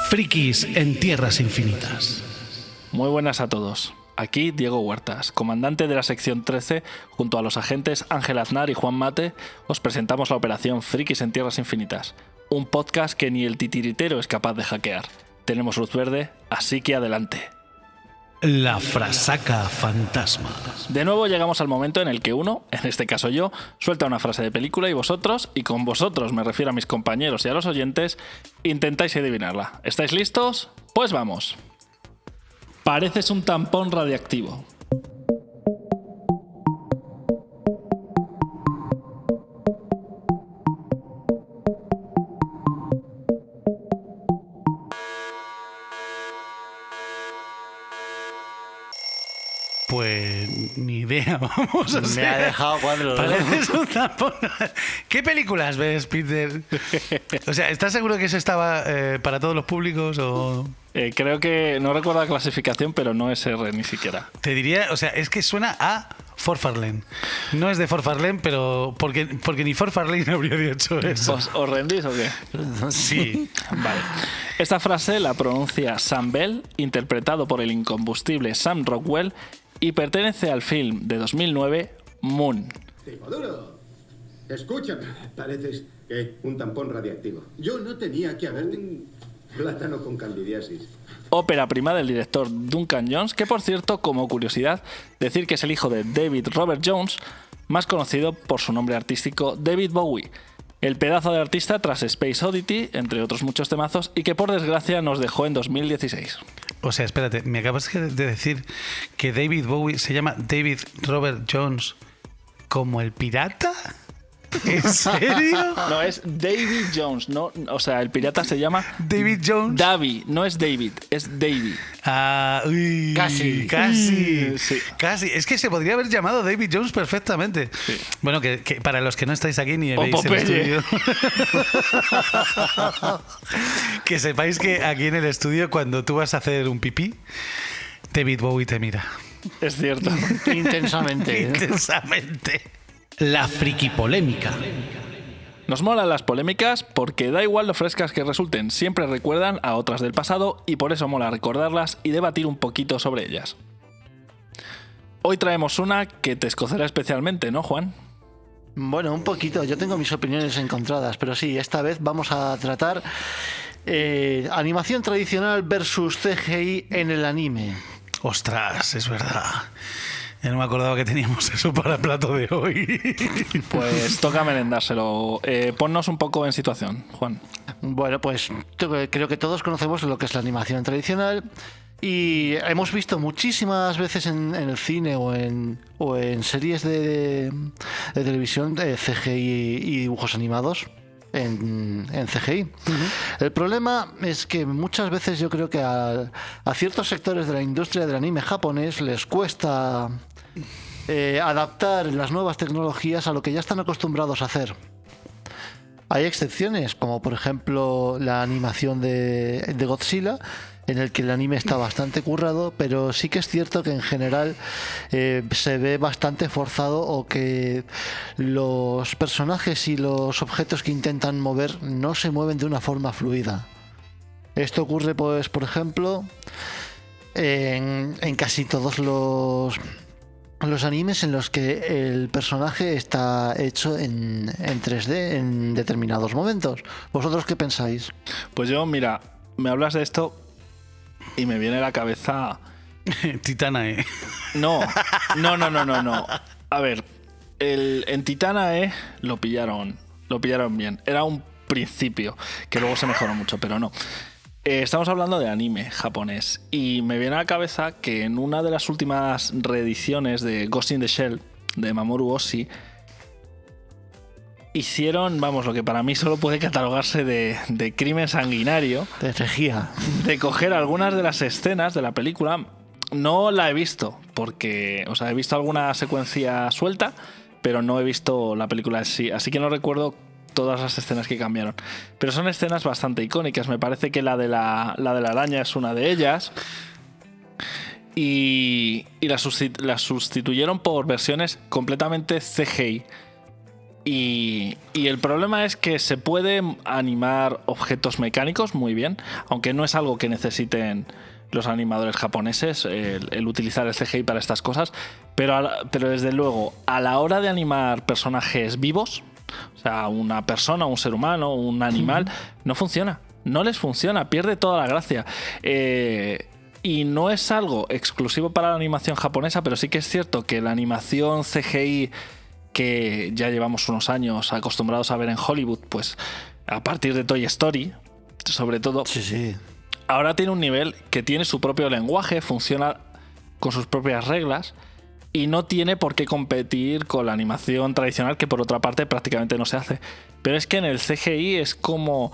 Frikis en Tierras Infinitas. Muy buenas a todos. Aquí Diego Huertas, comandante de la sección 13, junto a los agentes Ángel Aznar y Juan Mate, os presentamos la operación Frikis en Tierras Infinitas, un podcast que ni el titiritero es capaz de hackear. Tenemos luz verde, así que adelante. La frasaca fantasma. De nuevo llegamos al momento en el que uno, en este caso yo, suelta una frase de película y vosotros, y con vosotros me refiero a mis compañeros y a los oyentes, intentáis adivinarla. ¿Estáis listos? Pues vamos. Pareces un tampón radiactivo. Pues ni idea, vamos a Me ha dejado cuadro. Pareces un tampón. ¿Qué películas ves, Peter? O sea, ¿estás seguro que eso estaba para todos los públicos o...? Creo que no recuerdo la clasificación, pero no es R ni siquiera. Te diría, o sea, es que suena a Forfarlane. No es de Forfarlane, pero porque ni Forfarlane habría dicho eso. ¿Os rendís o qué? Sí. Vale. Esta frase la pronuncia Sam Bell, interpretado por el incombustible Sam Rockwell, y pertenece al film de 2009, Moon. Timoduro, escúchame. Pareces un tampón radiactivo. Yo no tenía que haberte... Plátano con candidiasis. Ópera prima del director Duncan Jones, que por cierto, como curiosidad, decir que es el hijo de David Robert Jones, más conocido por su nombre artístico David Bowie, el pedazo de artista tras Space Oddity, entre otros muchos temazos, y que por desgracia nos dejó en 2016. O sea, espérate, me acabas de decir que David Bowie se llama David Robert Jones como el pirata. ¿En serio? No, es David Jones, no, o sea, el pirata se llama David Jones. Davy, no es David, es Davy. Ah, uy, Casi. Sí. Casi. Es que se podría haber llamado David Jones perfectamente. Sí. Bueno, que para los que no estáis aquí ni veis el Popeye. estudio, que sepáis que aquí en el estudio, cuando tú vas a hacer un pipí, David Bowie te mira. Es cierto. Intensamente. Intensamente. La frikipolémica. Nos molan las polémicas porque da igual lo frescas que resulten, siempre recuerdan a otras del pasado y por eso mola recordarlas y debatir un poquito sobre ellas. Hoy traemos una que te escocerá especialmente, ¿no, Juan? Bueno, un poquito. Yo tengo mis opiniones encontradas, pero sí, esta vez vamos a tratar animación tradicional versus CGI en el anime. Ostras, es verdad. Ya no me acordaba que teníamos eso para el plato de hoy. Pues toca merendárselo. Ponnos un poco en situación, Juan. Bueno, pues creo que todos conocemos lo que es la animación tradicional y hemos visto muchísimas veces en el cine o en series de televisión CGI y dibujos animados en CGI. El problema es que muchas veces yo creo que a ciertos sectores de la industria del anime japonés les cuesta adaptar las nuevas tecnologías a lo que ya están acostumbrados a hacer. Hay excepciones, como por ejemplo la animación de Godzilla, en el que el anime está bastante currado, pero sí que es cierto que en general se ve bastante forzado o que los personajes y los objetos que intentan mover no se mueven de una forma fluida. Esto ocurre, pues, por ejemplo, en casi todos los animes en los que el personaje está hecho en 3D en determinados momentos. ¿Vosotros qué pensáis? Pues yo, mira, me hablas de esto y me viene a la cabeza... Titanae. No. A ver, en Titanae lo pillaron bien. Era un principio, que luego se mejoró mucho, pero no. Estamos hablando de anime japonés y me viene a la cabeza que en una de las últimas reediciones de Ghost in the Shell de Mamoru Oshii hicieron, vamos, lo que para mí solo puede catalogarse de crimen sanguinario, De herejía. de coger algunas de las escenas de la película. No la he visto porque, o sea, he visto alguna secuencia suelta, pero no he visto la película en sí, así que no recuerdo todas las escenas que cambiaron, pero son escenas bastante icónicas. Me parece que la de la araña es una de ellas y la sustituyeron por versiones completamente CGI. Y el problema es que se puede animar objetos mecánicos muy bien, aunque no es algo que necesiten los animadores japoneses, el utilizar el CGI para estas cosas, pero desde luego, a la hora de animar personajes vivos, o sea, una persona, un ser humano, un animal, no funciona. No les funciona, pierde toda la gracia. Y no es algo exclusivo para la animación japonesa, pero sí que es cierto que la animación CGI que ya llevamos unos años acostumbrados a ver en Hollywood, pues a partir de Toy Story, sobre todo, Sí. ahora tiene un nivel que tiene su propio lenguaje, funciona con sus propias reglas y no tiene por qué competir con la animación tradicional, que por otra parte prácticamente no se hace. Pero es que en el CGI es como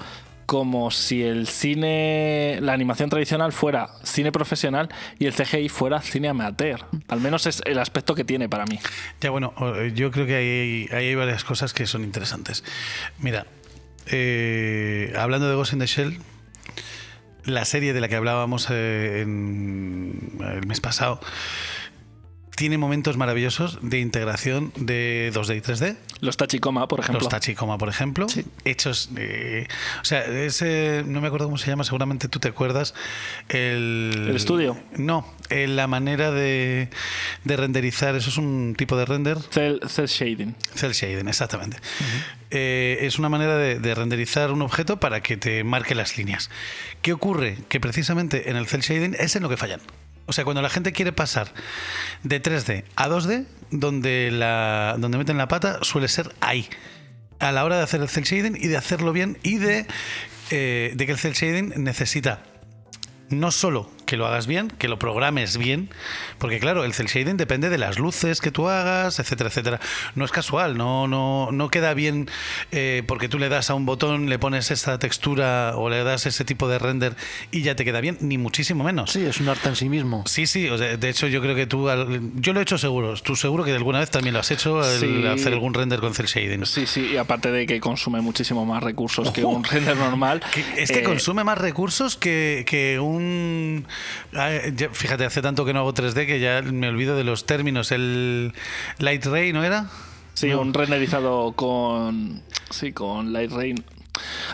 si el cine, la animación tradicional fuera cine profesional y el CGI fuera cine amateur. Al menos es el aspecto que tiene para mí. Ya, bueno, yo creo que ahí hay varias cosas que son interesantes. Mira, hablando de Ghost in the Shell, la serie de la que hablábamos el mes pasado tiene momentos maravillosos de integración de 2D y 3D. Los Tachikoma, por ejemplo. Los Tachikoma, por ejemplo, hechos... o sea, ese... No me acuerdo cómo se llama, seguramente tú te acuerdas. ¿El estudio? No, la manera de renderizar, eso es un tipo de render. Cell shading. Cell shading, exactamente. Es una manera de renderizar un objeto para que te marque las líneas. ¿Qué ocurre? Que precisamente en el cell shading es en lo que fallan. O sea, cuando la gente quiere pasar de 3D a 2D, donde meten la pata suele ser ahí. A la hora de hacer el cel shading y de hacerlo bien y de que el cel shading necesita no solo que lo hagas bien, que lo programes bien, porque claro, el cel shading depende de las luces que tú hagas, etcétera, etcétera. No es casual, no queda bien porque tú le das a un botón, le pones esa textura o le das ese tipo de render y ya te queda bien, ni muchísimo menos. Sí, es un arte en sí mismo. Sí, o sea, de hecho yo creo que yo lo he hecho seguro, tú seguro que alguna vez también lo has hecho, Sí. hacer algún render con cel shading. Sí, y aparte de que consume muchísimo más recursos que un render normal. Es que consume más recursos que un... Fíjate, hace tanto que no hago 3D que ya me olvido de los términos. El Light Ray, ¿no era? Sí, No. un renderizado con Light Rain.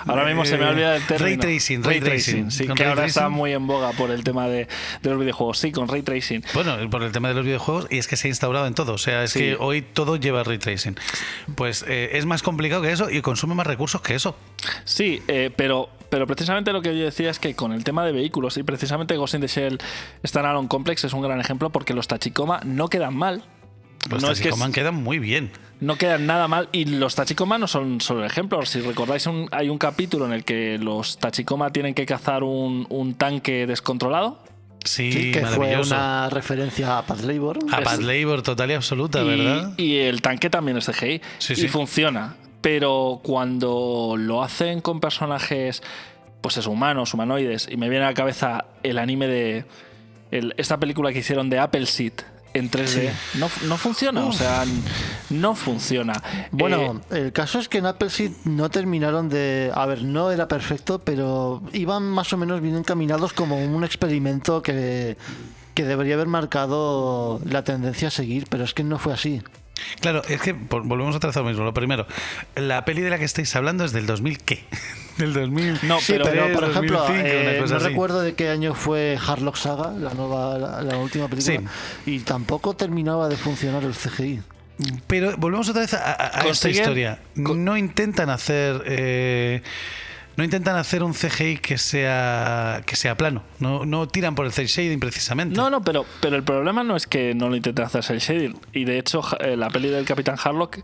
Ahora mismo se me olvida el término. Ray tracing. Sí, Con que ray ahora está tracing. muy en boga por el tema de los videojuegos. Sí, con Ray Tracing. Bueno, por el tema de los videojuegos, y es que se ha instaurado en todo. O sea, es Sí. que hoy todo lleva Ray Tracing. Pues es más complicado que eso y consume más recursos que eso. Sí, pero precisamente lo que yo decía es que con el tema de vehículos, y precisamente Ghost in the Shell Standalone Complex es un gran ejemplo porque los Tachikoma no quedan mal. Los Tachikoma quedan muy bien. No quedan nada mal y los Tachikoma no son solo ejemplos. Si recordáis, hay un capítulo en el que los Tachikoma tienen que cazar un tanque descontrolado. Sí, Que fue maravilloso. una referencia a Paz Labor. A Paz Labor total y absoluta, ¿verdad? Y el tanque también es CGI. Sí, y sí. funciona. Pero cuando lo hacen con personajes, pues es humanos, humanoides, y me viene a la cabeza el anime de esta película que hicieron de Appleseed en 3D, no funciona. O sea, no funciona. Bueno, el caso es que en Appleseed no terminaron de... A ver, no era perfecto, pero iban más o menos bien encaminados como un experimento que debería haber marcado la tendencia a seguir, pero es que no fue así. Claro, es que volvemos otra vez a lo mismo. Lo primero, la peli de la que estáis hablando es del 2000, ¿qué? Del 2000. No, Sí, pero pero por ejemplo, 2005, una cosa no así. recuerdo de qué año fue Harlock Saga, la última película, y tampoco terminaba de funcionar el CGI. Pero volvemos otra vez a esta Consiguen- historia. No intentan hacer un CGI que sea plano. No tiran por el cel shading precisamente. No, pero el problema no es que no lo intenten hacer cel shading. Y de hecho, la peli del Capitán Harlock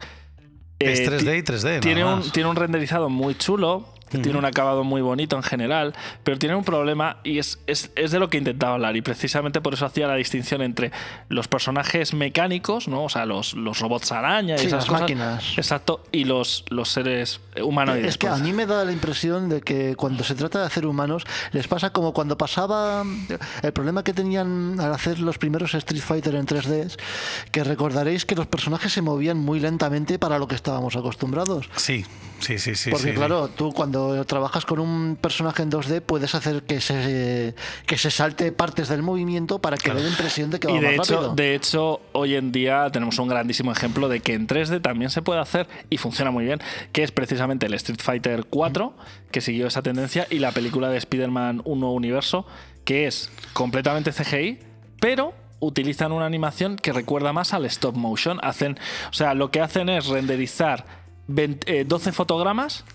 Es 3D y 3D. tiene nada un, más. tiene un renderizado muy chulo, tiene un acabado muy bonito en general, pero tiene un problema y es de lo que intentaba hablar, y precisamente por eso hacía la distinción entre los personajes mecánicos, ¿no? O sea, los robots araña y Sí, esas las cosas. máquinas. Exacto, y los seres humanoides. Es que a pues. mí me da la impresión de que cuando se trata de hacer humanos les pasa como cuando pasaba el problema que tenían al hacer los primeros Street Fighter en 3D, que recordaréis que los personajes se movían muy lentamente para lo que estábamos acostumbrados. Sí. Sí. Porque sí. claro, tú cuando trabajas con un personaje en 2D puedes hacer que se salte partes del movimiento para que dé la impresión de que va Y más rápido. de hecho, hoy en día tenemos un grandísimo ejemplo de que en 3D también se puede hacer y funciona muy bien, que es precisamente el Street Fighter 4, que siguió esa tendencia, y la película de Spider-Man Un Nuevo Universo, que es completamente CGI, pero utilizan una animación que recuerda más al stop motion. Lo que hacen es renderizar 12 fotogramas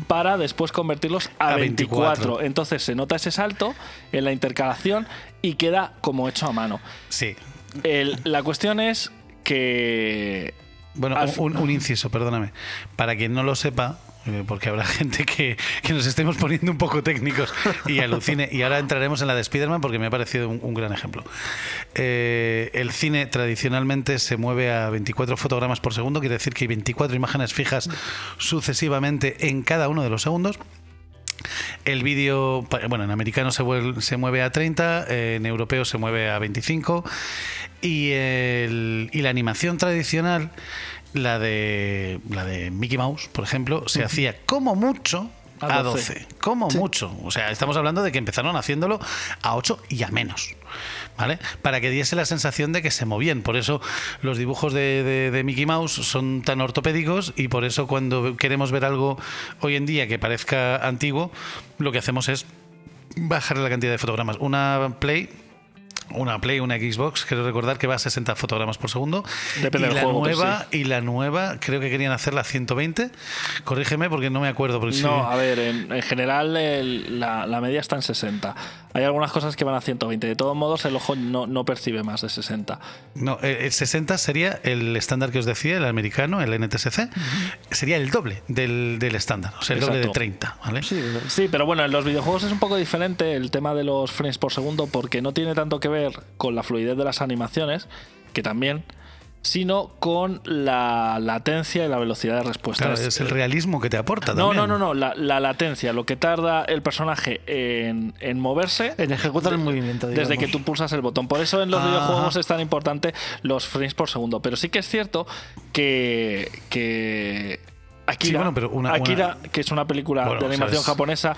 para después convertirlos a 24. Entonces se nota ese salto en la intercalación y queda como hecho a mano. Sí. La cuestión es que... Bueno, un inciso, perdóname. Para quien no lo sepa, porque habrá gente que nos estemos poniendo un poco técnicos y alucine, y ahora entraremos en la de Spider-Man porque me ha parecido un gran ejemplo. El cine tradicionalmente se mueve a 24 fotogramas por segundo, quiere decir que hay 24 imágenes fijas sucesivamente en cada uno de los segundos. El vídeo, bueno, en americano se mueve a 30, en europeo se mueve a 25, y la animación tradicional, la de Mickey Mouse, por ejemplo, se hacía como mucho a 12. Como mucho. O sea, estamos hablando de que empezaron haciéndolo a 8 y a menos. ¿Vale? Para que diese la sensación de que se movían. Por eso los dibujos de Mickey Mouse son tan ortopédicos, y por eso cuando queremos ver algo hoy en día que parezca antiguo, lo que hacemos es bajar la cantidad de fotogramas. Una Play, una Xbox, quiero recordar que va a 60 fotogramas por segundo. Depende del juego. Y la nueva, creo que querían hacerla a 150. Corrígeme porque no me acuerdo. Porque a ver, en general la media está en 60. Hay algunas cosas que van a 120. De todos modos, el ojo no percibe más de 60. No, el 60 sería el estándar que os decía, el americano, el NTSC. Sería el doble del estándar, o sea, el doble de 30. ¿Vale? Sí, pero bueno, en los videojuegos es un poco diferente el tema de los frames por segundo, porque no tiene tanto que ver con la fluidez de las animaciones, que también, sino con la latencia y la velocidad de respuesta. Claro, es el realismo que te aporta también. No, la latencia, lo que tarda el personaje en moverse, en ejecutar el movimiento, digamos. desde que tú pulsas el botón. Por eso en los videojuegos es tan importante los frames por segundo. Pero sí que es cierto que Akira, Akira, que es una película de animación japonesa,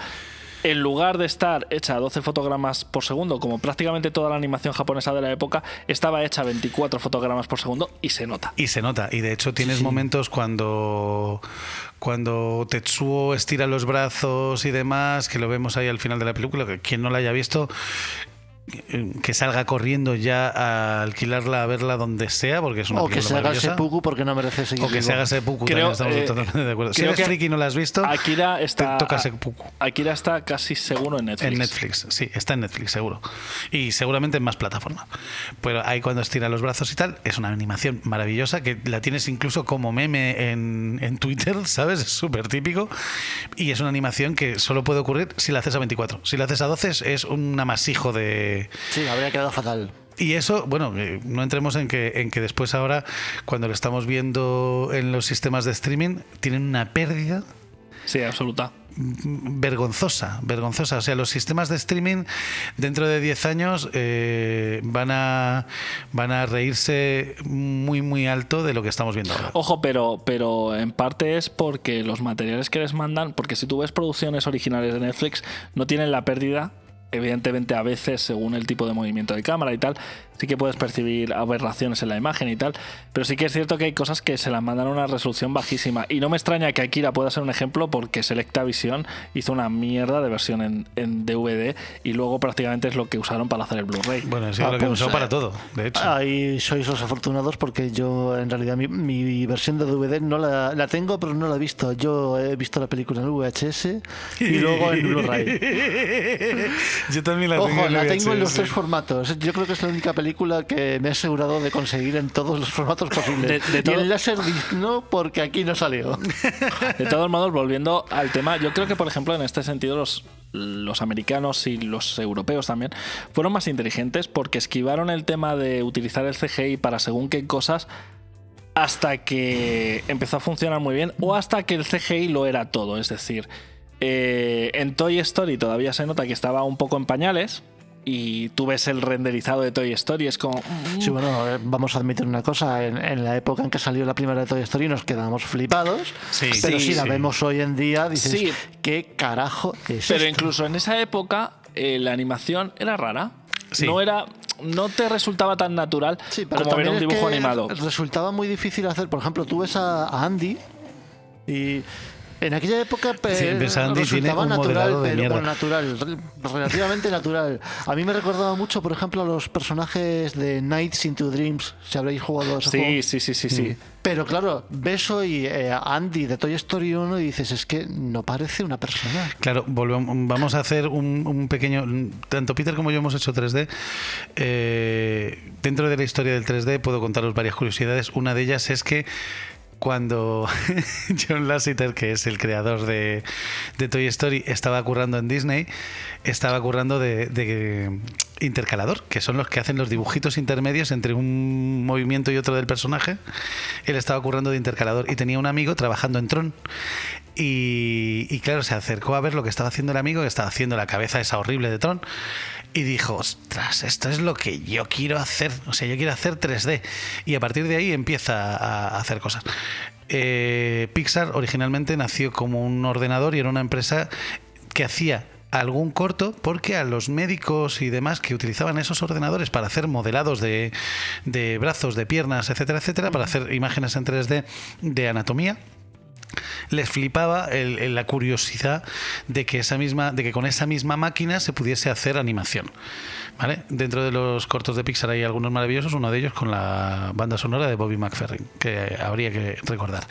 en lugar de estar hecha a 12 fotogramas por segundo, como prácticamente toda la animación japonesa de la época, estaba hecha a 24 fotogramas por segundo, y se nota. Y de hecho tienes momentos cuando Tetsuo estira los brazos y demás, que lo vemos ahí al final de la película, que quien no la haya visto, que salga corriendo ya a alquilarla, a verla donde sea, porque es una película maravillosa. O que se haga seppuku porque no merece seguir. O que se haga seppuku, también estamos totalmente de acuerdo. Si eres friki y no la has visto, Akira está, toca seppuku. Akira está casi seguro en Netflix. En Netflix, sí, está en Netflix, seguro. Y seguramente en más plataformas. Pero ahí cuando estira los brazos y tal, es una animación maravillosa, que la tienes incluso como meme en Twitter, ¿sabes? Es súper típico. Y es una animación que solo puede ocurrir si la haces a 24. Si la haces a 12 es un amasijo de... Sí, habría quedado fatal. Y eso, bueno, no entremos en que después ahora, cuando lo estamos viendo en los sistemas de streaming, tienen una pérdida... Sí, absoluta. Vergonzosa. O sea, los sistemas de streaming dentro de 10 años van a reírse muy, muy alto de lo que estamos viendo ahora. Ojo, pero en parte es porque los materiales que les mandan, porque si tú ves producciones originales de Netflix, no tienen la pérdida. Evidentemente, a veces, según el tipo de movimiento de cámara y tal, sí que puedes percibir aberraciones en la imagen y tal, pero sí que es cierto que hay cosas que se las mandan a una resolución bajísima, y no me extraña que Akira pueda ser un ejemplo, porque Selectavision hizo una mierda de versión en DVD, y luego prácticamente es lo que usaron para hacer el Blu-ray. Bueno, es lo que usó para todo, de hecho. Ahí sois los afortunados, porque yo en realidad mi versión de DVD no la tengo, pero no la he visto. Yo he visto la película en VHS y luego en Blu-ray. Yo también la tengo. Ojo, la tengo en los 3 formatos. Yo creo que es la única película que me he asegurado de conseguir en todos los formatos posibles. Y el Laserdisc no, porque aquí no salió. De todos modos, volviendo al tema, yo creo que, por ejemplo, en este sentido los americanos y los europeos también fueron más inteligentes, porque esquivaron el tema de utilizar el CGI para según qué cosas, hasta que empezó a funcionar muy bien, o hasta que el CGI lo era todo. Es decir, en Toy Story todavía se nota que estaba un poco en pañales, y tú ves el renderizado de Toy Story, es como... Sí, bueno, vamos a admitir una cosa, en la época en que salió la primera de Toy Story nos quedamos flipados, Sí, pero sí, si la sí. vemos hoy en día dices, Sí. ¿qué carajo es Pero esto? incluso en esa época la animación era rara. Sí. No te resultaba tan natural Sí, pero como ver también un es dibujo que animado. resultaba muy difícil hacer. Por ejemplo, tú ves a Andy y en aquella época Sí, ves a Andy, resultaba tiene un natural, modelado de pero mierda. bueno, natural, relativamente natural. A mí me recordaba mucho, por ejemplo, a los personajes de Nights into Dreams, si habréis jugado a ese juego. Sí. Pero claro, ves hoy a Andy de Toy Story 1 y dices, es que no parece una persona. Claro, vamos a hacer un pequeño... Tanto Peter como yo hemos hecho 3D. Dentro de la historia del 3D puedo contaros varias curiosidades. Una de ellas es que cuando John Lasseter, que es el creador de Toy Story, estaba currando en Disney, estaba currando de intercalador, que son los que hacen los dibujitos intermedios entre un movimiento y otro del personaje. Él estaba currando de intercalador y tenía un amigo trabajando en Tron. Y claro, se acercó a ver lo que estaba haciendo el amigo, que estaba haciendo la cabeza esa horrible de Tron, y dijo, ostras, esto es lo que yo quiero hacer. O sea, yo quiero hacer 3D. Y a partir de ahí empieza a hacer cosas. Pixar originalmente nació como un ordenador y era una empresa que hacía algún corto porque a los médicos y demás que utilizaban esos ordenadores para hacer modelados de brazos, de piernas, etcétera, etcétera, para hacer imágenes en 3D de anatomía, les flipaba la curiosidad de que con esa misma máquina se pudiese hacer animación. ¿Vale? Dentro de los cortos de Pixar hay algunos maravillosos, uno de ellos con la banda sonora de Bobby McFerrin, que habría que recordar.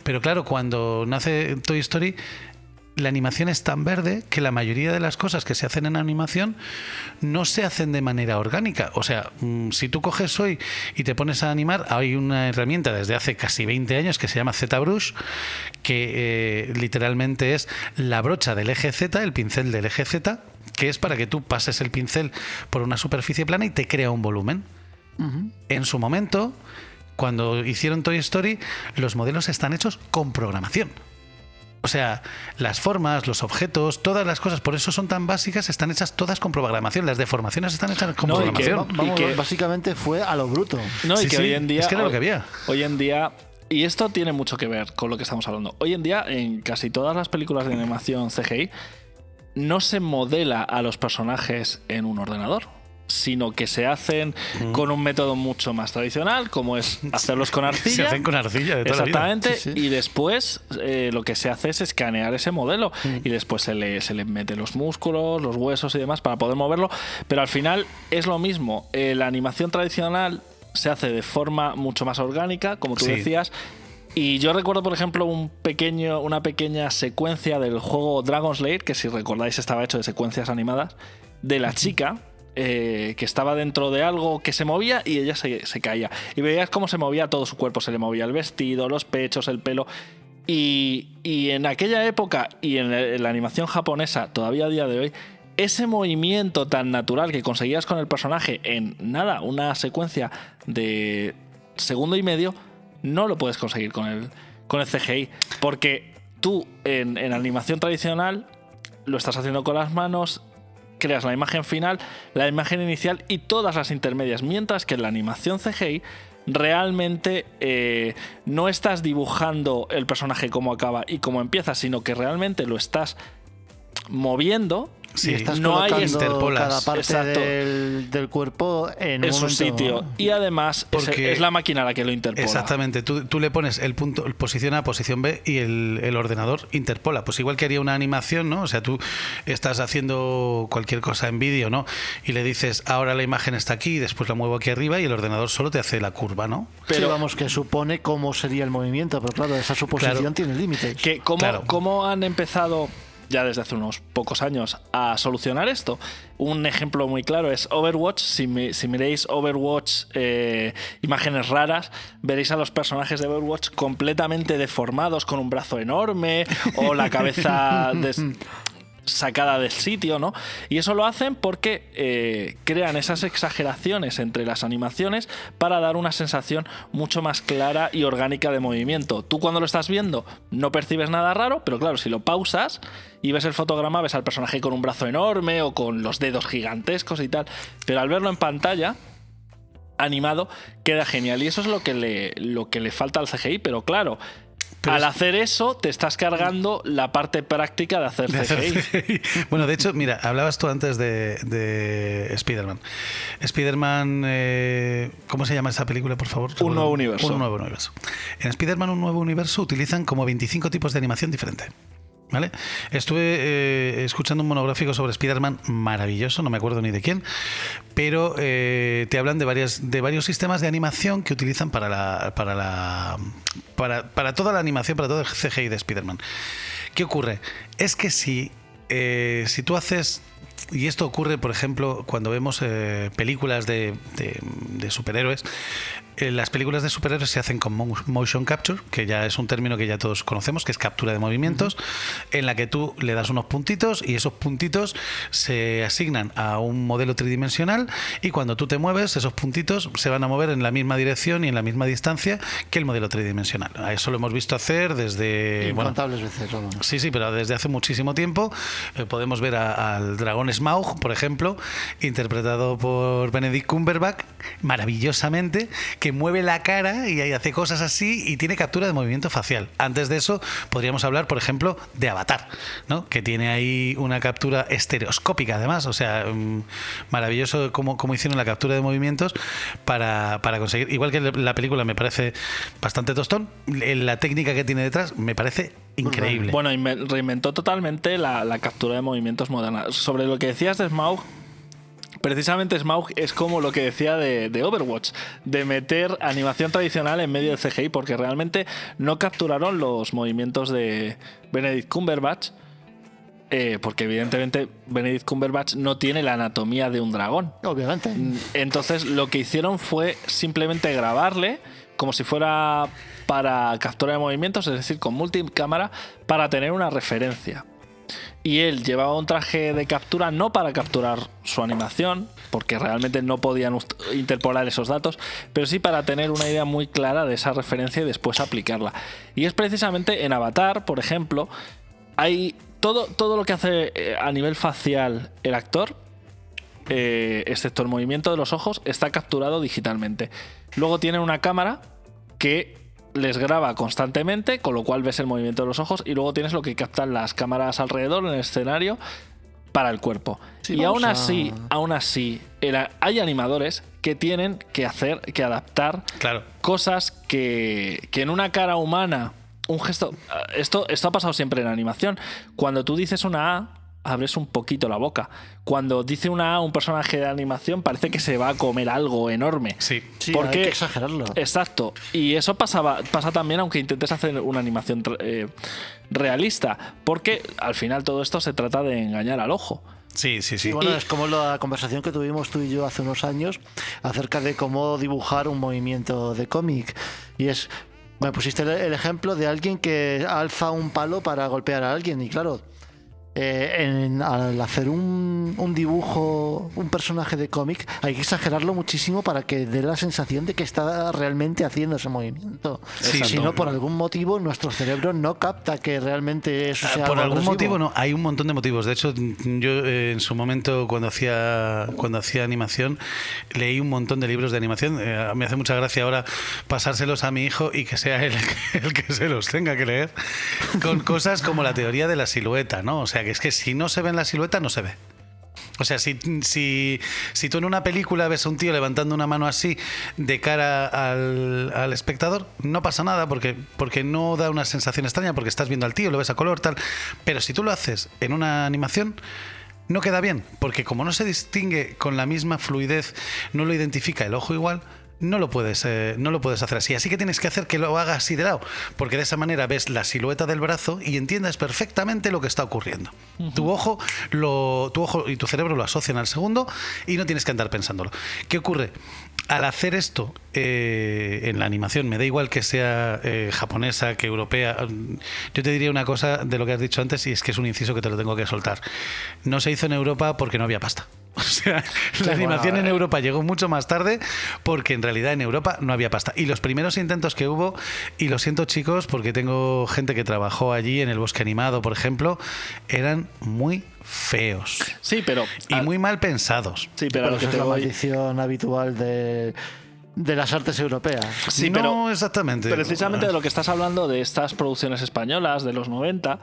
Pero claro, cuando nace Toy Story, la animación es tan verde que la mayoría de las cosas que se hacen en animación no se hacen de manera orgánica. O sea, si tú coges hoy y te pones a animar, hay una herramienta desde hace casi 20 años que se llama ZBrush, que literalmente es la brocha del eje Z, el pincel del eje Z, que es para que tú pases el pincel por una superficie plana y te crea un volumen. En su momento, cuando hicieron Toy Story, los modelos están hechos con programación. O sea, las formas, los objetos, todas las cosas, por eso son tan básicas, están hechas todas con programación. Las deformaciones están hechas con No, y que programación. Vamos, que- básicamente fue a lo bruto. No, y Sí, que sí, hoy en día... es que era lo que había. Hoy en día... Y esto tiene mucho que ver con lo que estamos hablando. Hoy en día, en casi todas las películas de animación CGI, no se modela a los personajes en un ordenador, sino que se hacen con un método mucho más tradicional, como es hacerlos con arcilla. Se hacen con arcilla de toda la vida. Exactamente, Sí, sí. y después lo que se hace es escanear ese modelo y después se le mete los músculos, los huesos y demás para poder moverlo, pero al final es lo mismo. La animación tradicional se hace de forma mucho más orgánica, como tú Sí. decías. Y yo recuerdo, por ejemplo, una pequeña secuencia del juego Dragon's Lair, que si recordáis estaba hecho de secuencias animadas, de la chica que estaba dentro de algo que se movía y ella se caía. Y veías cómo se movía todo su cuerpo, se le movía el vestido, los pechos, el pelo. Y en aquella época y en la animación japonesa, todavía a día de hoy, ese movimiento tan natural que conseguías con el personaje en nada, una secuencia de segundo y medio, no lo puedes conseguir con el CGI. Porque tú en animación tradicional lo estás haciendo con las manos, creas la imagen final, la imagen inicial y todas las intermedias, mientras que en la animación CGI realmente no estás dibujando el personaje cómo acaba y cómo empieza, sino que realmente lo estás moviendo. Sí, y estás no hay colocando interpolas. cada parte Exacto. del cuerpo en un en su momento, sitio. ¿no? Y además Porque- es la máquina la que lo interpola. Exactamente, tú le pones el punto, posición A, posición B y el ordenador interpola. Pues igual que haría una animación, ¿no? O sea, tú estás haciendo cualquier cosa en vídeo, ¿no? Y le dices, ahora la imagen está aquí, y después la muevo aquí arriba y el ordenador solo te hace la curva, ¿no? Sí, Pero- vamos, que supone cómo sería el movimiento, pero claro, esa suposición Claro. tiene límites. Que Claro. ¿Cómo han empezado ya desde hace unos pocos años a solucionar esto? Un ejemplo muy claro es Overwatch. Si miréis Overwatch, imágenes raras, veréis a los personajes de Overwatch completamente deformados, con un brazo enorme o la cabeza sacada del sitio, ¿no? Y eso lo hacen porque crean esas exageraciones entre las animaciones para dar una sensación mucho más clara y orgánica de movimiento. Tú cuando lo estás viendo no percibes nada raro, pero claro, si lo pausas y ves el fotograma, ves al personaje con un brazo enorme o con los dedos gigantescos y tal, pero al verlo en pantalla animado queda genial, y eso es lo que le falta al CGI, pero claro, al hacer eso te estás cargando la parte práctica de hacer CGI. Bueno, de hecho, mira, hablabas tú antes de Spider-Man. Spider-Man, ¿cómo se llama esa película, por favor? Un nuevo universo. Un nuevo universo. En Spider-Man, un nuevo universo, utilizan como 25 tipos de animación diferente. ¿Vale? Estuve escuchando un monográfico sobre Spider-Man maravilloso, no me acuerdo ni de quién, pero te hablan de varios sistemas de animación que utilizan para toda la animación, para todo el CGI de Spider-Man. ¿Qué ocurre? Es que si tú haces... Y esto ocurre, por ejemplo, cuando vemos películas de superhéroes. Las películas de superhéroes se hacen con motion capture, que ya es un término que ya todos conocemos, que es captura de movimientos, en la que tú le das unos puntitos y esos puntitos se asignan a un modelo tridimensional, y cuando tú te mueves, esos puntitos se van a mover en la misma dirección y en la misma distancia que el modelo tridimensional. A eso lo hemos visto hacer desde... Incontables veces. ¿No? Sí, pero desde hace muchísimo tiempo. Podemos ver al dragón Smaug, por ejemplo, interpretado por Benedict Cumberbatch, maravillosamente, que mueve la cara y hace cosas así y tiene captura de movimiento facial. Antes de eso podríamos hablar, por ejemplo, de Avatar, ¿no? Que tiene ahí una captura estereoscópica, además. O sea, maravilloso cómo hicieron la captura de movimientos para conseguir... Igual que la película me parece bastante tostón, la técnica que tiene detrás me parece increíble. Bueno, reinventó totalmente la captura de movimientos moderna. Sobre lo que decías de Smaug, precisamente Smaug es como lo que decía de Overwatch, de meter animación tradicional en medio del CGI, porque realmente no capturaron los movimientos de Benedict Cumberbatch, porque evidentemente Benedict Cumberbatch no tiene la anatomía de un dragón. Obviamente. Entonces lo que hicieron fue simplemente grabarle como si fuera para captura de movimientos, es decir, con multicámara, para tener una referencia. Y él llevaba un traje de captura no para capturar su animación, porque realmente no podían interpolar esos datos, pero sí para tener una idea muy clara de esa referencia y después aplicarla. Y es precisamente en Avatar, por ejemplo, hay todo lo que hace a nivel facial el actor, excepto el movimiento de los ojos, está capturado digitalmente. Luego tiene una cámara que les graba constantemente, con lo cual ves el movimiento de los ojos, y luego tienes lo que captan las cámaras alrededor en el escenario para el cuerpo. Sí, y aún así, hay animadores que tienen que adaptar cosas que en una cara humana, un gesto... Esto ha pasado siempre en animación. Cuando tú dices una A, abres un poquito la boca. Cuando dice una A un personaje de animación, parece que se va a comer algo enorme. Sí, porque, hay que exagerarlo. Exacto. Y eso pasa también aunque intentes hacer una animación realista, porque al final todo esto se trata de engañar al ojo. Sí. Bueno, es como la conversación que tuvimos tú y yo hace unos años acerca de cómo dibujar un movimiento de cómic. Y me pusiste el ejemplo de alguien que alza un palo para golpear a alguien, y claro, al hacer un dibujo, un personaje de cómic, hay que exagerarlo muchísimo para que dé la sensación de que está realmente haciendo ese movimiento. Si no, por algún motivo nuestro cerebro no capta que realmente eso sea por algún agresivo. motivo no, hay un montón de motivos. De hecho, yo en su momento cuando hacía animación leí un montón de libros de animación. Me hace mucha gracia ahora pasárselos a mi hijo y que sea él el que se los tenga que leer, con cosas como la teoría de la silueta, ¿no? O sea, que es que si no se ve en la silueta, no se ve. O sea, si tú en una película ves a un tío levantando una mano así de cara al espectador, no pasa nada porque no da una sensación extraña, porque estás viendo al tío, lo ves a color, tal. Pero si tú lo haces en una animación, no queda bien, porque como no se distingue con la misma fluidez, no lo identifica el ojo igual, no lo puedes hacer así. Así que tienes que hacer que lo haga así de lado, porque de esa manera ves la silueta del brazo y entiendes perfectamente lo que está ocurriendo. Tu ojo y tu cerebro lo asocian al segundo y no tienes que andar pensándolo. ¿Qué ocurre? Al hacer esto en la animación, me da igual que sea japonesa, que europea. Yo te diría una cosa de lo que has dicho antes, y es que es un inciso que te lo tengo que soltar. No se hizo en Europa porque no había pasta. O sea, la animación en Europa llegó mucho más tarde porque en realidad en Europa no había pasta. Y los primeros intentos que hubo, y lo siento chicos porque tengo gente que trabajó allí en el Bosque Animado, por ejemplo, eran muy feos. Sí, pero... Y muy mal pensados. Sí, pero a lo que es te la voy... maldición habitual de las artes europeas. Sí, no pero exactamente. precisamente de lo que estás hablando, de estas producciones españolas de los 90,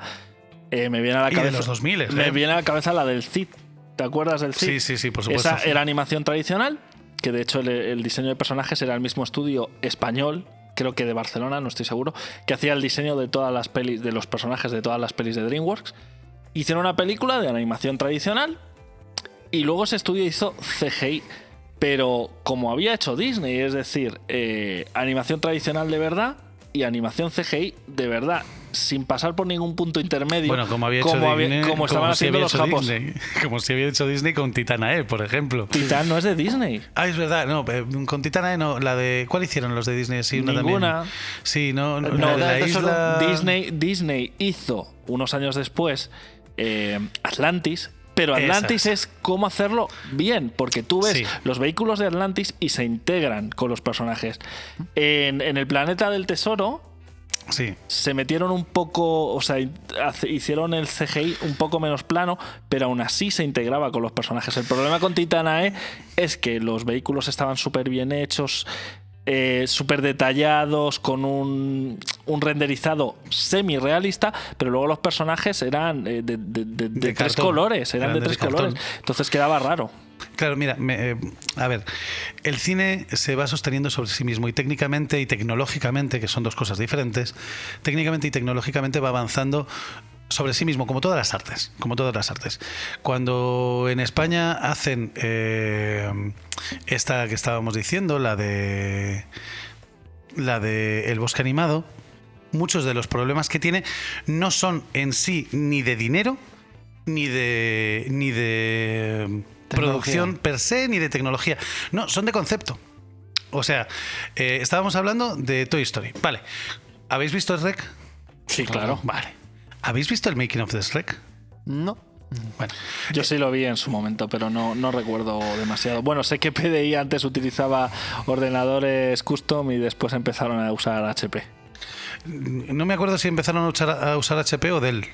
me viene a la Y cabeza... de los 2000, Me viene a la cabeza la del Cid. ¿Te acuerdas del Cid? Sí, por supuesto. Esa sí. era animación tradicional, que de hecho el diseño de personajes era el mismo estudio español, creo que de Barcelona, no estoy seguro, que hacía el diseño de todas las pelis, de los personajes de todas las pelis de DreamWorks. Hicieron una película de animación tradicional y luego ese estudio hizo CGI, pero como había hecho Disney, es decir, animación tradicional de verdad y animación CGI de verdad, sin pasar por ningún punto intermedio. Bueno, como había hecho Disney, como estaban haciendo los japos. Como si había hecho Disney con Titanae, por ejemplo. Titán no es de Disney. Ah, es verdad, no, con Titanae no, la de... ¿Cuál hicieron los de Disney? Sí, una Ninguna. También. Sí, no, No, la de la eso isla... Disney hizo unos años después Atlantis, pero Atlantis es cómo hacerlo bien, porque tú ves los vehículos de Atlantis y se integran con los personajes. En el planeta del tesoro se metieron un poco, o sea, hicieron el CGI un poco menos plano, pero aún así se integraba con los personajes. El problema con Titanae es que los vehículos estaban súper bien hechos, súper detallados, con un renderizado semi-realista, pero luego los personajes eran de tres colores, eran de tres colores, entonces quedaba raro. Claro, mira, a ver, el cine se va sosteniendo sobre sí mismo y técnicamente y tecnológicamente, que son dos cosas diferentes, técnicamente y tecnológicamente va avanzando sobre sí mismo, como todas las artes, Cuando en España hacen esta que estábamos diciendo, la de El Bosque Animado, muchos de los problemas que tiene no son en sí ni de dinero ni de producción per se ni de tecnología, no, son de concepto. O sea, estábamos hablando de Toy Story, vale. ¿Habéis visto Shrek? Sí, claro. Vale. ¿Habéis visto el making of the Shrek? No. Bueno, yo sí lo vi en su momento, pero no recuerdo demasiado. Bueno, sé que PDI antes utilizaba ordenadores custom y después empezaron a usar HP. No me acuerdo si empezaron a usar HP o Dell,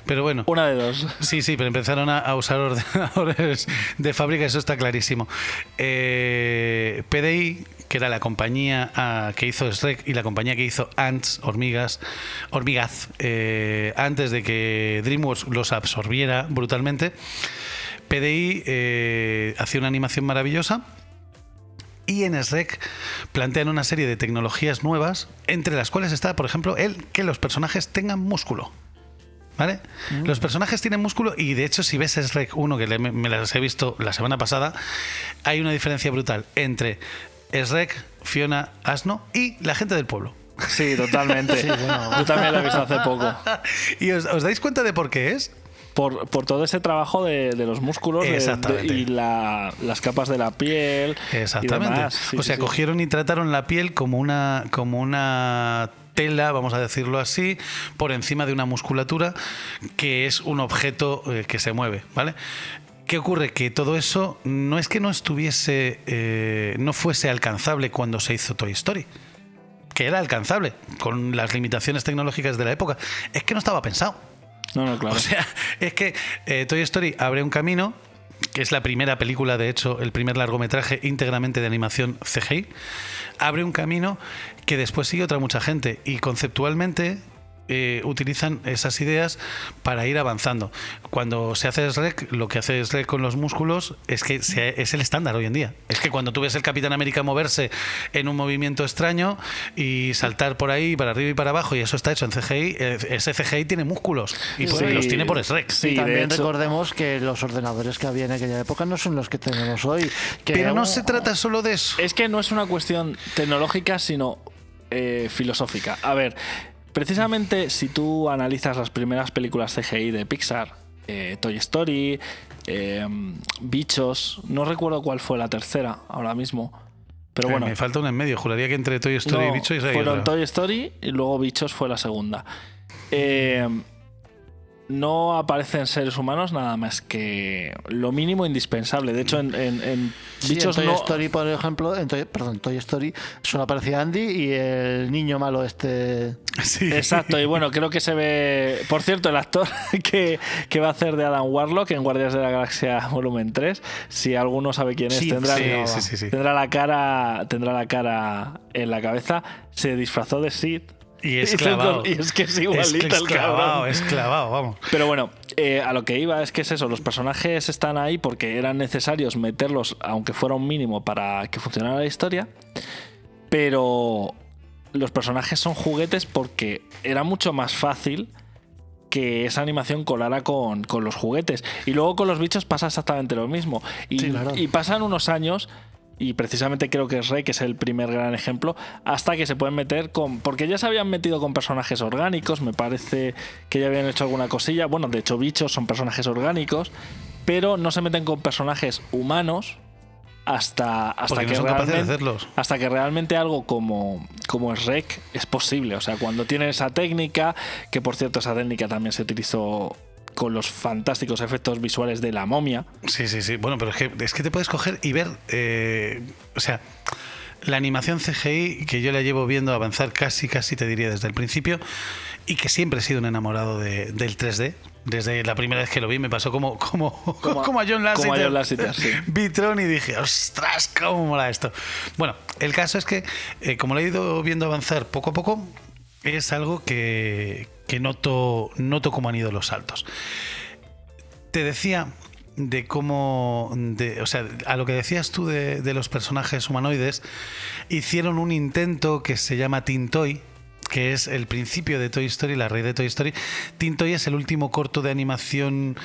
pero bueno. Una de dos. Sí, pero empezaron a usar ordenadores de fábrica, eso está clarísimo. PDI, que era la compañía que hizo Shrek y la compañía que hizo Ants, hormigaz, antes de que DreamWorks los absorbiera brutalmente, PDI hacía una animación maravillosa. Y en Shrek plantean una serie de tecnologías nuevas, entre las cuales está, por ejemplo, que los personajes tengan músculo. ¿Vale? Los personajes tienen músculo y de hecho si ves Shrek 1, que me las he visto la semana pasada, hay una diferencia brutal entre Shrek, Fiona, Asno y la gente del pueblo. Sí, totalmente. Sí, bueno. Yo también lo he visto hace poco. ¿Y os dais cuenta de por qué es? Por todo ese trabajo de los músculos y las capas de la piel. Exactamente. Y demás. Sí, o sea, cogieron y trataron la piel como una tela, vamos a decirlo así, por encima de una musculatura que es un objeto que se mueve, ¿vale? ¿Qué ocurre? Que todo eso no es que no fuese alcanzable cuando se hizo Toy Story, que era alcanzable con las limitaciones tecnológicas de la época, es que no estaba pensado. No, claro. O sea, es que Toy Story abre un camino, que es la primera película, de hecho, el primer largometraje íntegramente de animación CGI, abre un camino que después sigue otra mucha gente y conceptualmente utilizan esas ideas para ir avanzando. Cuando se hace SREC, lo que hace SREC con los músculos es que es el estándar hoy en día. Es que cuando tú ves el Capitán América moverse en un movimiento extraño y saltar por ahí, para arriba y para abajo, y eso está hecho en CGI, ese CGI tiene músculos y los tiene por SREC. Sí, y también de hecho, recordemos que los ordenadores que había en aquella época no son los que tenemos hoy. Pero no se trata solo de eso. es que no es una cuestión tecnológica, sino filosófica. A ver, precisamente si tú analizas las primeras películas CGI de Pixar, Toy Story, Bichos, no recuerdo cuál fue la tercera ahora mismo, pero bueno. Me falta una en medio, juraría que entre Toy Story y Bichos fueron Toy Story y luego Bichos fue la segunda. No aparecen seres humanos nada más que lo mínimo indispensable. De hecho, en Sí, Bichos en Toy no... Story, por ejemplo, Toy Story solo aparecía Andy y el niño malo este. Sí. Exacto, y bueno, creo que se ve... Por cierto, el actor que va a hacer de Adam Warlock en Guardianes de la Galaxia Volumen 3, si alguno sabe quién es, Sí, tendrá la cara en la cabeza, se disfrazó de Sid. Y es clavado. Y es que es igualito el cabrón. Es clavado, vamos. Pero bueno, a lo que iba es que es eso, los personajes están ahí porque eran necesarios meterlos, aunque fuera un mínimo, para que funcionara la historia, pero los personajes son juguetes porque era mucho más fácil que esa animación colara con los juguetes. Y luego con los bichos pasa exactamente lo mismo. Y, Sí, claro. y pasan unos años... Y precisamente creo que Rey, que es el primer gran ejemplo, hasta que se pueden meter con... Porque ya se habían metido con personajes orgánicos, me parece que ya habían hecho alguna cosilla. Bueno, de hecho, Bichos son personajes orgánicos, pero no se meten con personajes humanos hasta Porque no son capaces de hacerlos. hasta que realmente algo como Shrek es posible. O sea, cuando tienen esa técnica, que por cierto esa técnica también se utilizó con los fantásticos efectos visuales de La Momia. Sí. Bueno, pero es que te puedes coger y ver... o sea, la animación CGI que yo la llevo viendo avanzar casi te diría desde el principio, y que siempre he sido un enamorado del 3D. Desde la primera vez que lo vi me pasó como a John Lasseter. Como a John Lasseter, sí. Vi Tron y dije, ostras, cómo mola esto. Bueno, el caso es que como lo he ido viendo avanzar poco a poco, es algo que noto cómo han ido los saltos. Te decía de cómo... o sea, a lo que decías tú de los personajes humanoides, hicieron un intento que se llama Teen Toy, que es el principio de Toy Story, la raíz de Toy Story. Teen Toy es el último corto de animación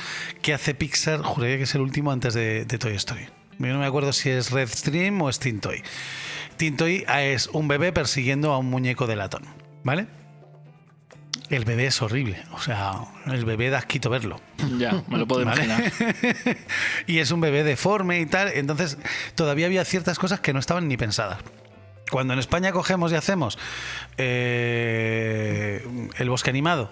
que hace Pixar, juraría que es el último antes de Toy Story. Yo no me acuerdo si es Red Stream o es Teen Toy. Teen Toy es un bebé persiguiendo a un muñeco de latón, ¿vale? El bebé es horrible, o sea, el bebé da asquito verlo. Ya, me lo puedo ¿Vale? imaginar. Y es un bebé deforme y tal, entonces todavía había ciertas cosas que no estaban ni pensadas. Cuando en España cogemos y hacemos el bosque animado,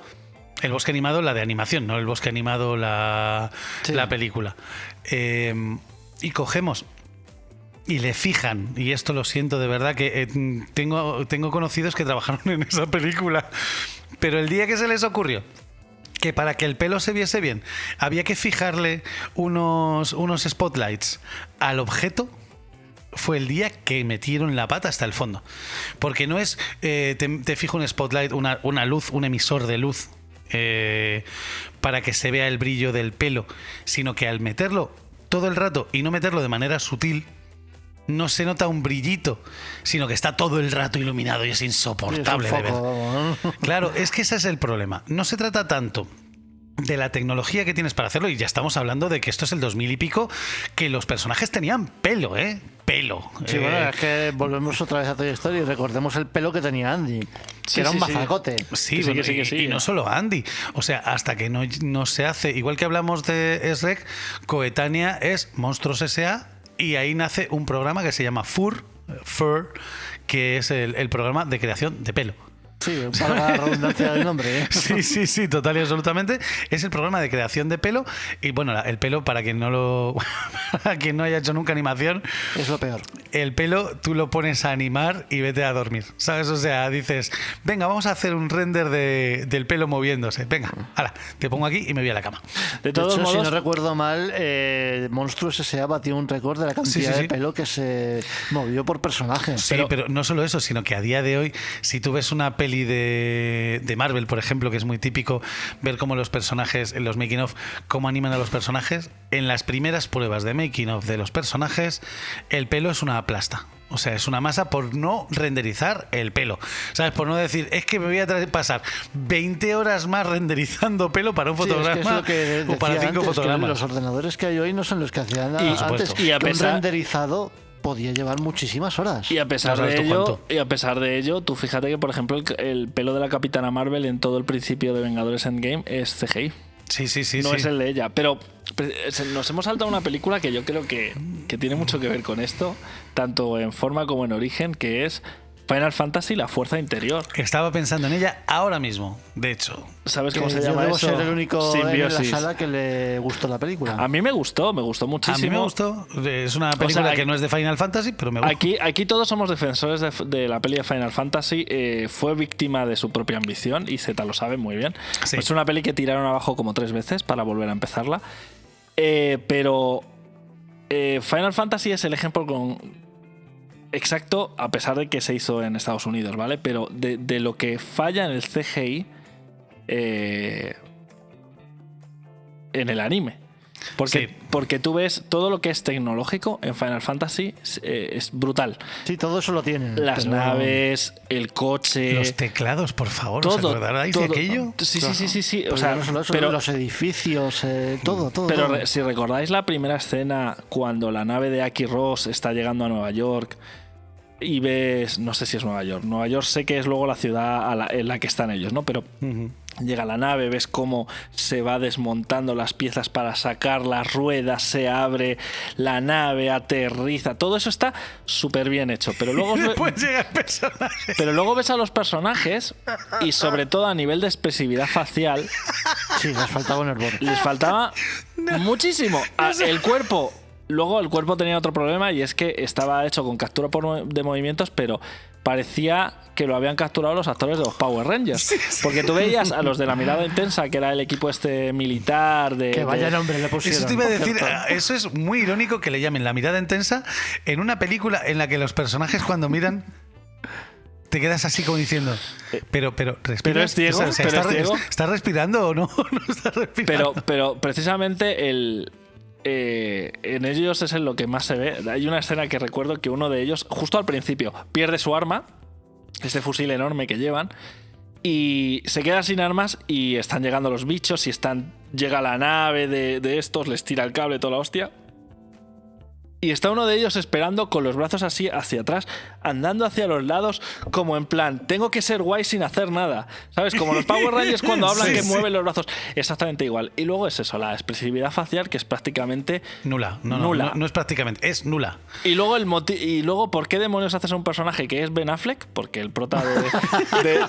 la de animación, no el bosque animado, la película, y cogemos y le fijan, y esto lo siento de verdad, que tengo conocidos que trabajaron en esa película, pero el día que se les ocurrió que para que el pelo se viese bien había que fijarle unos spotlights al objeto, fue el día que metieron la pata hasta el fondo. Porque no es te fijo un spotlight, una luz, un emisor de luz para que se vea el brillo del pelo, sino que al meterlo todo el rato y no meterlo de manera sutil, no se nota un brillito, sino que está todo el rato iluminado y es insoportable de ver. Claro, es que ese es el problema. No se trata tanto de la tecnología que tienes para hacerlo, y ya estamos hablando de que esto es el 2000 y pico, que los personajes tenían pelo, pelo. Sí, bueno, es que volvemos otra vez a Toy Story y recordemos el pelo que tenía Andy, que era un mazacote. Sí, Que sí, que sí. y no solo Andy. O sea, hasta que no se hace, igual que hablamos de SREC, coetánea es Monstruos S.A., y ahí nace un programa que se llama Fur, que es el programa de creación de pelo. Sí, para la redundancia del nombre, ¿eh? Sí, total y absolutamente. Es el programa de creación de pelo. Y bueno, el pelo, para quien no haya hecho nunca animación, Es lo peor. el pelo tú lo pones a animar y vete a dormir, ¿sabes? O sea, dices, venga, vamos a hacer un render del pelo moviéndose. Venga, hala, te pongo aquí y me voy a la cama. De De todos hecho, modos, si no recuerdo mal, Monstruos S.A. batió un récord de la cantidad Sí. de pelo que se movió por personaje. Sí, pero no solo eso, sino que a día de hoy, si tú ves una peli peli de Marvel, por ejemplo, que es muy típico ver cómo los personajes, en los making of, cómo animan a los personajes, en las primeras pruebas de making of de los personajes, el pelo es una plasta. O sea, es una masa por no renderizar el pelo. ¿Sabes? Por no decir, es que me voy a pasar 20 horas más renderizando pelo para un fotograma es lo que o para 5 antes, fotogramas. los ordenadores que hay hoy no son los que hacían antes. Y a Que un pesar- renderizado podía llevar muchísimas horas. Y a pesar No sabes de tú ello, cuánto. y a pesar de ello, tú fíjate que, por ejemplo, el pelo de la Capitana Marvel en todo el principio de Vengadores Endgame es CGI. Sí, sí, sí. No sí. es el de ella. Pero nos hemos saltado una película que yo creo que tiene mucho que ver con esto, tanto en forma como en origen, que es Final Fantasy, la fuerza interior. Estaba pensando en ella ahora mismo, de hecho. ¿Sabes Que cómo se yo llama debo eso? ser el único en la Simbiosis. sala que le gustó la película. A mí me gustó muchísimo. A mí me gustó. Es una película sea, que no es de Final Fantasy, pero me gusta. Aquí todos somos defensores de la peli de Final Fantasy. Fue víctima de su propia ambición y Z lo sabe muy bien. Sí. Es una peli que tiraron abajo como 3 veces para volver a empezarla. Pero Final Fantasy es el ejemplo exacto, a pesar de que se hizo en Estados Unidos, ¿vale? Pero de lo que falla en el CGI en el anime. Porque tú ves todo lo que es tecnológico en Final Fantasy es brutal. Sí, todo eso lo tienen. Las pero- naves, el coche, Los teclados, por favor, ¿os todo. acordaréis de todo. aquello? Sí. Pero O sea, ya no solo eso, pero, los edificios, todo. pero todo. si recordáis la primera escena cuando la nave de Aki Ross está llegando a Nueva York y ves, no sé si es Nueva York. Nueva York sé que es luego la ciudad en la que están ellos, ¿no? Pero llega la nave, ves cómo se va desmontando las piezas para sacar las ruedas, se abre la nave, aterriza. Todo eso está súper bien hecho. Pero luego, Después llega el personaje. pero luego ves a los personajes y sobre todo a nivel de expresividad facial Sí, les faltaba un hervor. les faltaba muchísimo. El cuerpo. Luego el cuerpo tenía otro problema y es que estaba hecho con captura de movimientos, pero parecía que lo habían capturado los actores de los Power Rangers. Porque tú veías a los de la mirada intensa, que era el equipo militar de... Que vaya de- nombre le pusieron. Eso te iba a por decir, cierto. eso es muy irónico que le llamen la mirada intensa en una película en la que los personajes cuando miran te quedas así como diciendo, pero ¿respiras? Pero es ciego, pero ¿estás, es ciego. ¿estás respirando o no? No estás respirando. Pero precisamente en ellos es en lo que más se ve. Hay una escena que recuerdo que uno de ellos, justo al principio, pierde su arma, ese fusil enorme que llevan, y se queda sin armas y están llegando los bichos y llega la nave de estos, les tira el cable, toda la hostia. Y está uno de ellos esperando con los brazos así hacia atrás, andando hacia los lados, como en plan, tengo que ser guay sin hacer nada. ¿Sabes? Como los Power Rangers cuando hablan Sí, que sí. mueven los brazos. Exactamente igual. Y luego es eso, la expresividad facial, que es prácticamente Nula. Nula. No es prácticamente, es nula. y luego, ¿por qué demonios haces a un personaje que es Ben Affleck? Porque el prota de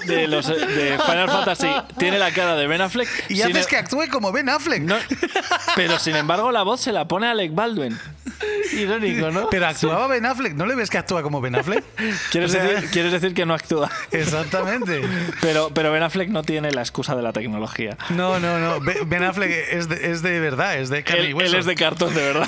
Final Fantasy tiene la cara de Ben Affleck. Y Sin haces e- que actúe como Ben Affleck. no- pero sin embargo, la voz se la pone Alec Baldwin. Irónico, ¿no? Pero actuaba Ben Affleck. ¿No le ves que actúa como Ben Affleck? ¿Quieres, O sea, quieres decir que no actúa? Exactamente. Pero Ben Affleck no tiene la excusa de la tecnología. No. Ben Affleck es de verdad, es de carne y Él hueso. es de cartón, de verdad.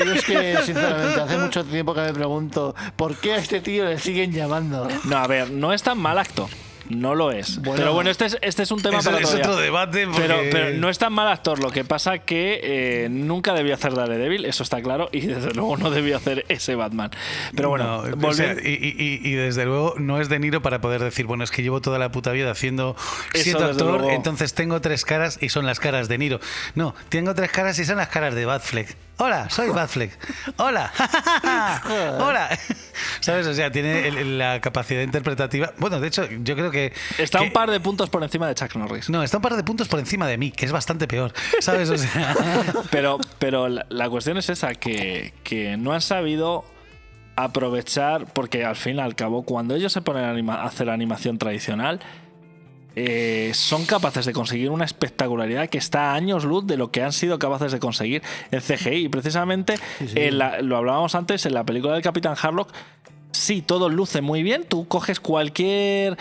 Yo es que, sinceramente, hace mucho tiempo que me pregunto ¿por qué a este tío le siguen llamando? No, a ver, no es tan mal actor. No lo es. Bueno, pero bueno, este es un tema Eso para es otro día. otro debate. Porque... Pero no es tan mal actor. Lo que pasa que nunca debió hacer Daredevil, eso está claro, y desde luego no debió hacer ese Batman. Pero bueno, No, o sea, y desde luego no es De Niro para poder decir, bueno, es que llevo toda la puta vida haciendo siendo desde actor, luego. entonces tengo 3 caras y son las caras de Niro. No, tengo 3 caras y son las caras de Batfleck. Hola, soy Batfleck. Hola. Hola. ¿Sabes? O sea, tiene la capacidad interpretativa. Bueno, de hecho, yo creo que... está que- un par de puntos por encima de Chuck Norris. No, está un par de puntos por encima de mí, que es bastante peor. ¿Sabes? O sea... Pero la cuestión es esa, que no han sabido aprovechar, porque al fin y al cabo, cuando ellos se ponen a hacer animación tradicional, son capaces de conseguir una espectacularidad que está a años luz de lo que han sido capaces de conseguir en CGI. Y precisamente, lo hablábamos antes, en la película del Capitán Harlock, sí, todo luce muy bien. Tú coges cualquier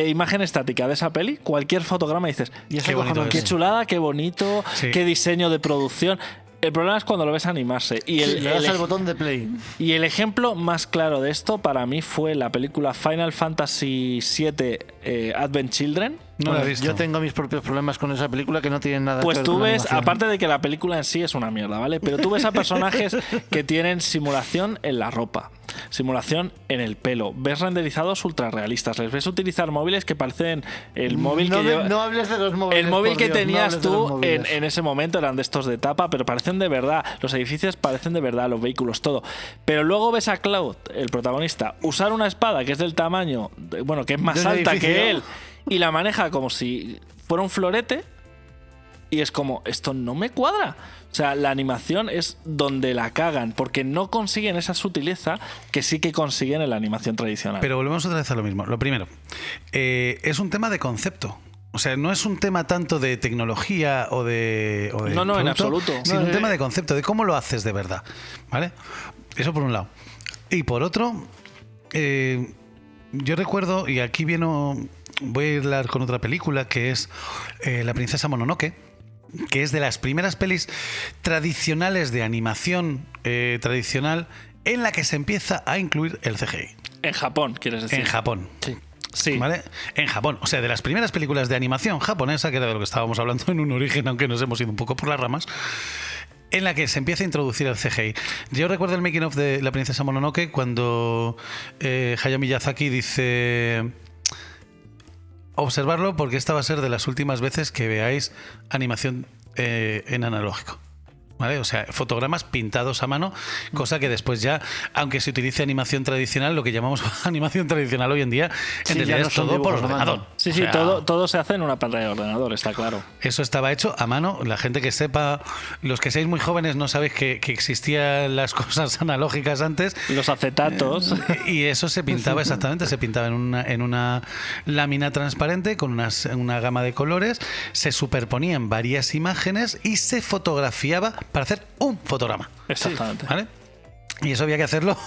imagen estática de esa peli, cualquier fotograma y dices, Y eso Qué bonito cojonudo. qué chulada, qué bonito, Sí. qué diseño de producción. El problema es cuando lo ves animarse. Y Le das al botón de play. y el ejemplo más claro de esto para mí fue la película Final Fantasy VII Advent Children. No la he visto. Yo tengo mis propios problemas con esa película que no tienen nada que Pues ver tú con la ves, animación. aparte de que la película en sí es una mierda, ¿vale? Pero tú ves a personajes que tienen simulación en la ropa, simulación en el pelo, ves renderizados ultra realistas, les ves utilizar móviles que parecen el móvil no, que lleva... no hables de los móviles. El móvil por que Dios, no tenías hables de los tú móviles. en ese momento eran de estos de tapa, pero parecen de verdad. Los edificios parecen de verdad, los vehículos, todo. Pero luego ves a Cloud, el protagonista, usar una espada que es del tamaño, bueno, que es más De un alta edificio. que él, y la maneja como si fuera un florete, y es como, esto no me cuadra. O sea, la animación es donde la cagan, porque no consiguen esa sutileza que sí que consiguen en la animación tradicional. Pero volvemos otra vez a lo mismo. Lo primero, es un tema de concepto. O sea, no es un tema tanto de tecnología o de No, no, en producto, absoluto. sino No, un tema de concepto, de cómo lo haces de verdad. ¿Vale? Eso por un lado. Y por otro, yo recuerdo, y aquí voy a hablar con otra película, que es La princesa Mononoke, que es de las primeras pelis tradicionales de animación tradicional en la que se empieza a incluir el CGI. En Japón, quieres decir. En Japón. Sí. Sí. ¿Vale? En Japón. O sea, de las primeras películas de animación japonesa, que era de lo que estábamos hablando en un origen, aunque nos hemos ido un poco por las ramas, en la que se empieza a introducir el CGI. Yo recuerdo el making of de La princesa Mononoke cuando Hayao Miyazaki dice: observarlo porque esta va a ser de las últimas veces que veáis animación en analógico. ¿Vale? O sea, fotogramas pintados a mano, cosa que después ya, aunque se utilice animación tradicional, lo que llamamos animación tradicional hoy en día, Sí, en ya realidad no es son todo por dibujos a mano. ordenador. Sí, O sí, sea, todo se hace en una pantalla de ordenador, está claro. eso estaba hecho a mano. La gente que sepa, los que seáis muy jóvenes no sabéis que existían las cosas analógicas antes. Los acetatos. Y eso se pintaba exactamente, se pintaba en una lámina transparente con una gama de colores, se superponían varias imágenes y se fotografiaba para hacer un fotograma. Exactamente. ¿Vale? Y eso había que hacerlo,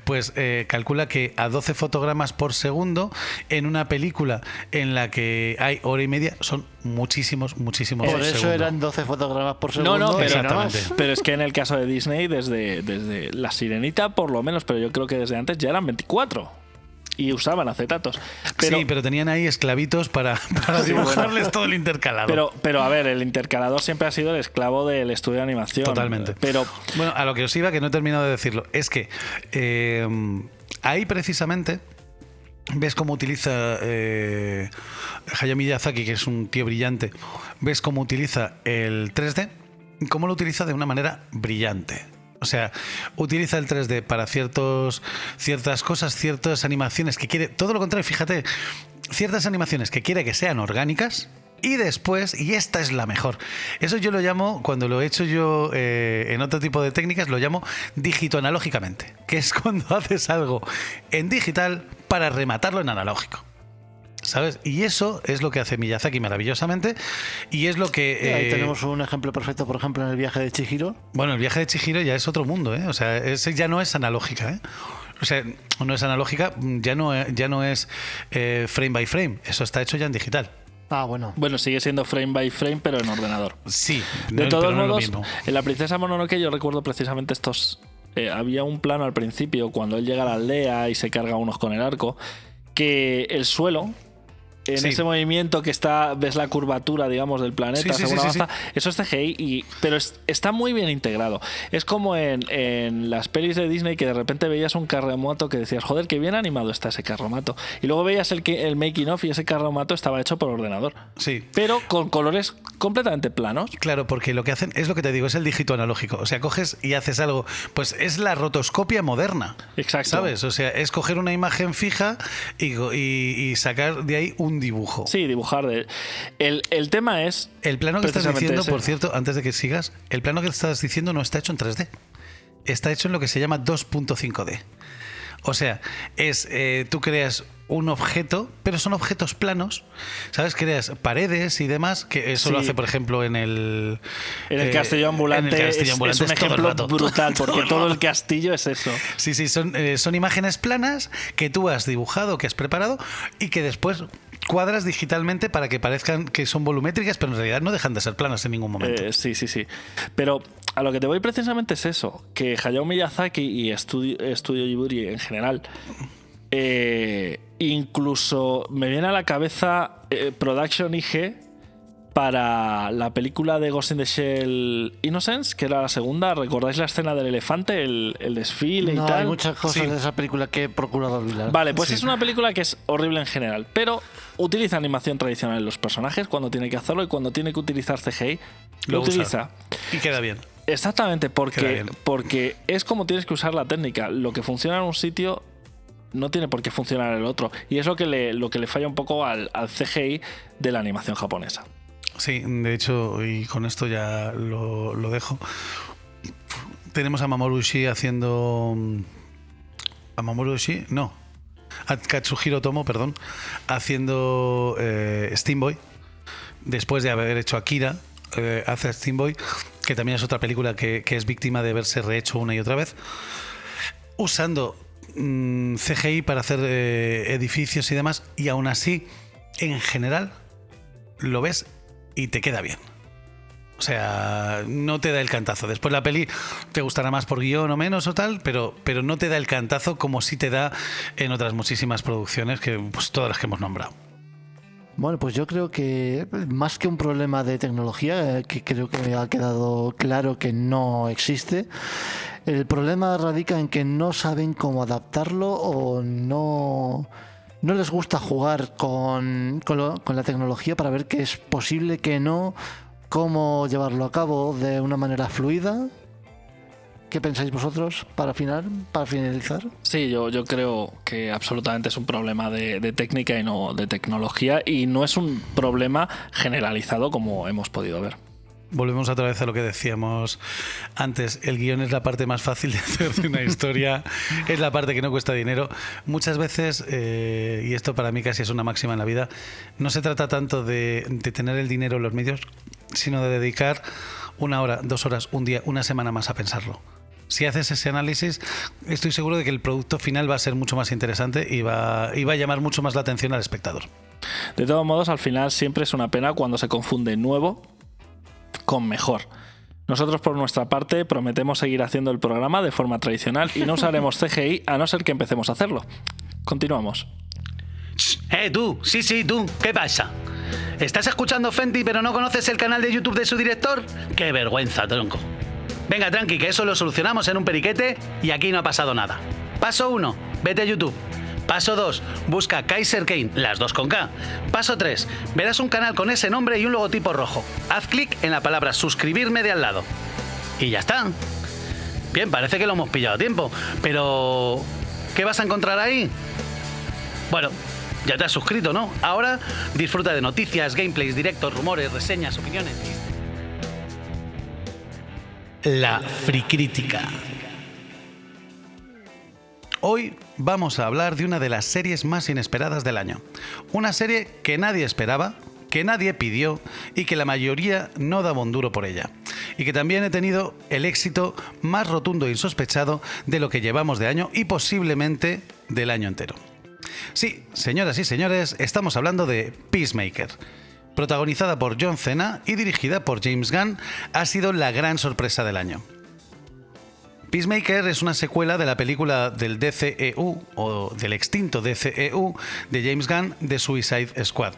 pues calcula que a 12 fotogramas por segundo en una película en la que hay hora y media son muchísimos Por segundos. eso eran 12 fotogramas por No, segundo. no, pero, y nada más. pero es que en el caso de Disney, desde La Sirenita, por lo menos, pero yo creo que desde antes ya eran 24. Y usaban acetatos. Pero, Sí, pero tenían ahí esclavitos para dibujarles todo el intercalado. pero a ver, el intercalador siempre ha sido el esclavo del estudio de animación. Totalmente. Pero Bueno, a lo que os iba, que no he terminado de decirlo, es que ahí precisamente ves cómo utiliza Hayao Miyazaki, que es un tío brillante, ves cómo utiliza el 3D, cómo lo utiliza de una manera brillante. O sea, utiliza el 3D para ciertas cosas, ciertas animaciones que quiere, todo lo contrario, fíjate, ciertas animaciones que quiere que sean orgánicas. Y después, y esta es la mejor, eso yo lo llamo, cuando lo he hecho yo en otro tipo de técnicas, lo llamo digitoanalógicamente, que es cuando haces algo en digital para rematarlo en analógico. ¿Sabes? Y eso es lo que hace Miyazaki maravillosamente, y es lo que... Ahí tenemos un ejemplo perfecto, por ejemplo, en el viaje de Chihiro. Bueno, el viaje de Chihiro ya es otro mundo, ¿eh? O sea, ese ya no es analógica, ¿eh? O sea, no es analógica, ya no es frame by frame, eso está hecho ya en digital. Ah, bueno. bueno, sigue siendo frame by frame, pero en ordenador. Sí, De todos pero no es lo modos, mismo. en La princesa Mononoke yo recuerdo precisamente estos... había un plano al principio, cuando él llega a la aldea y se carga a unos con el arco, que el suelo... En Sí. ese movimiento que ves la curvatura, digamos, del planeta Sí, sí, según sí, sí, avanza, eso es CGI, pero está muy bien integrado. Es como en las pelis de Disney que de repente veías un carromato que decías, joder, qué bien animado está ese carromato. Y luego veías el making of y ese carromato estaba hecho por ordenador. Sí. Pero con colores completamente planos. Claro, porque lo que hacen es lo que te digo, es el dígito analógico. O sea, coges y haces algo, pues es la rotoscopia moderna. Exacto. ¿Sabes? O sea, es coger una imagen fija y sacar de ahí un dibujo. Sí, dibujar. El tema es... El plano que estás precisamente diciendo, ese. por cierto, antes de que sigas, el plano que estás diciendo no está hecho en 3D. Está hecho en lo que se llama 2.5D. O sea, tú creas un objeto, pero son objetos planos, ¿sabes? Creas paredes y demás, que eso lo Sí. hace, por ejemplo, en el castillo ambulante. en el castillo ambulante es un todo el ejemplo rato. brutal, porque Todo el todo el rato. castillo es eso. Sí, son imágenes planas que tú has dibujado, que has preparado y que después cuadras digitalmente para que parezcan que son volumétricas, pero en realidad no dejan de ser planas en ningún momento. Sí. Pero a lo que te voy precisamente es eso, que Hayao Miyazaki y Estudio Ghibli en general, incluso me viene a la cabeza Production IG para la película de Ghost in the Shell Innocence, que era la segunda. ¿Recordáis la escena del elefante, el desfile y No, tal? hay muchas cosas de esa película que he procurado olvidar. Vale, pues es una película que es horrible en general, pero utiliza animación tradicional en los personajes cuando tiene que hacerlo, y cuando tiene que utilizar CGI lo usa. utiliza. Y queda bien. Exactamente, Queda bien. porque es como tienes que usar la técnica. Lo que funciona en un sitio no tiene por qué funcionar en el otro. Y es lo que le falla un poco al CGI de la animación japonesa. Sí, de hecho, y con esto ya lo dejo. Tenemos a Mamoru Oshii haciendo... ¿A Mamoru Oshii? No. A Katsuhiro Otomo, perdón. Haciendo Steam Boy. Después de haber hecho Akira, hace Steam Boy, que también es otra película que es víctima de verse rehecho una y otra vez. Usando CGI para hacer edificios y demás. Y aún así, en general, lo ves y te queda bien. O sea, no te da el cantazo. Después la peli te gustará más por guión o menos o tal, pero no te da el cantazo como sí te da en otras muchísimas producciones, que pues todas las que hemos nombrado. Bueno, pues yo creo que más que un problema de tecnología, que creo que me ha quedado claro que no existe, el problema radica en que no saben cómo adaptarlo o no les gusta jugar con la tecnología para ver qué es posible, qué no, cómo llevarlo a cabo de una manera fluida. ¿Qué pensáis vosotros para finalizar? Sí, yo creo que absolutamente es un problema de técnica y no de tecnología, y no es un problema generalizado como hemos podido ver. Volvemos otra vez a lo que decíamos antes. El guión es la parte más fácil de hacer de una historia, es la parte que no cuesta dinero. Muchas veces, y esto para mí casi es una máxima en la vida, no se trata tanto de tener el dinero en los medios, sino de dedicar 1 hora, 2 horas, un día, una semana más a pensarlo. Si haces ese análisis, estoy seguro de que el producto final va a ser mucho más interesante y va a llamar mucho más la atención al espectador. De todos modos, al final siempre es una pena cuando se confunde nuevo con mejor. Nosotros, por nuestra parte, prometemos seguir haciendo el programa de forma tradicional y no usaremos CGI a no ser que empecemos a hacerlo. Continuamos. Tú, sí, tú, ¿qué pasa? ¿Estás escuchando Fenty pero no conoces el canal de YouTube de su director? ¡Qué vergüenza, tronco! Venga, tranqui, que eso lo solucionamos en un periquete y aquí no ha pasado nada. Paso 1, vete a YouTube. Paso 2, busca Kaiser Kane, las 2 con K. Paso 3, verás un canal con ese nombre y un logotipo rojo. Haz clic en la palabra suscribirme de al lado. Y ya está. Bien, parece que lo hemos pillado a tiempo, pero ¿qué vas a encontrar ahí? Bueno, ya te has suscrito, ¿no? Ahora disfruta de noticias, gameplays, directos, rumores, reseñas, opiniones. La Fricrítica. Hoy vamos a hablar de una de las series más inesperadas del año. Una serie que nadie esperaba, que nadie pidió y que la mayoría no daba un duro por ella. Y que también he tenido el éxito más rotundo e insospechado de lo que llevamos de año y posiblemente del año entero. Sí, señoras y señores, estamos hablando de Peacemaker. Protagonizada por John Cena y dirigida por James Gunn, ha sido la gran sorpresa del año. Peacemaker es una secuela de la película del DCEU, o del extinto DCEU, de James Gunn, de Suicide Squad.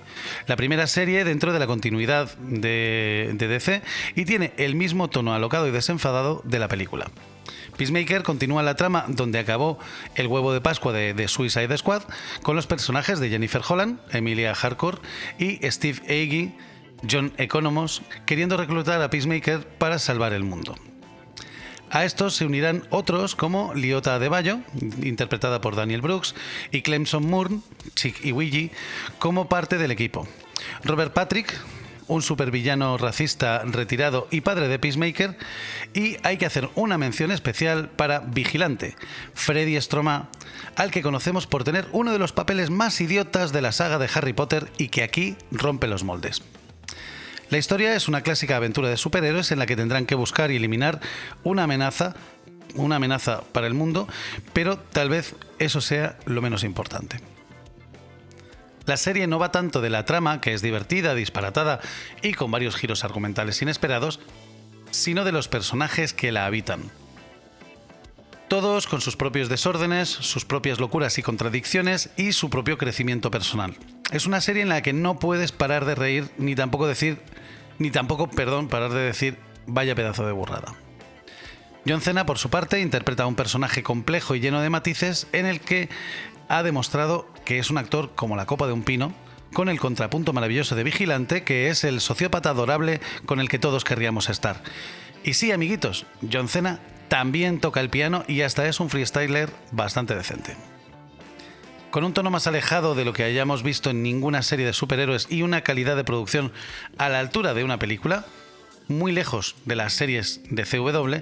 La primera serie dentro de la continuidad de DC y tiene el mismo tono alocado y desenfadado de la película. Peacemaker continúa la trama donde acabó el huevo de Pascua de Suicide Squad, con los personajes de Jennifer Holland, Emilia Harcourt y Steve Agee, John Economos, queriendo reclutar a Peacemaker para salvar el mundo. A estos se unirán otros como Liyota Adebayo, interpretada por Daniel Brooks, y Clemson Moore, Chick Iwiji, como parte del equipo. Robert Patrick, un supervillano racista retirado y padre de Peacemaker, y hay que hacer una mención especial para Vigilante, Freddy Stroman, al que conocemos por tener uno de los papeles más idiotas de la saga de Harry Potter y que aquí rompe los moldes. La historia es una clásica aventura de superhéroes en la que tendrán que buscar y eliminar una amenaza para el mundo, pero tal vez eso sea lo menos importante. La serie no va tanto de la trama, que es divertida, disparatada y con varios giros argumentales inesperados, sino de los personajes que la habitan. Todos con sus propios desórdenes, sus propias locuras y contradicciones y su propio crecimiento personal. Es una serie en la que no puedes parar de reír ni tampoco parar de decir vaya pedazo de burrada. John Cena, por su parte, interpreta a un personaje complejo y lleno de matices en el que ha demostrado que es un actor como la copa de un pino, con el contrapunto maravilloso de Vigilante, que es el sociópata adorable con el que todos querríamos estar. Y sí, amiguitos, John Cena también toca el piano y hasta es un freestyler bastante decente. Con un tono más alejado de lo que hayamos visto en ninguna serie de superhéroes y una calidad de producción a la altura de una película, muy lejos de las series de CW,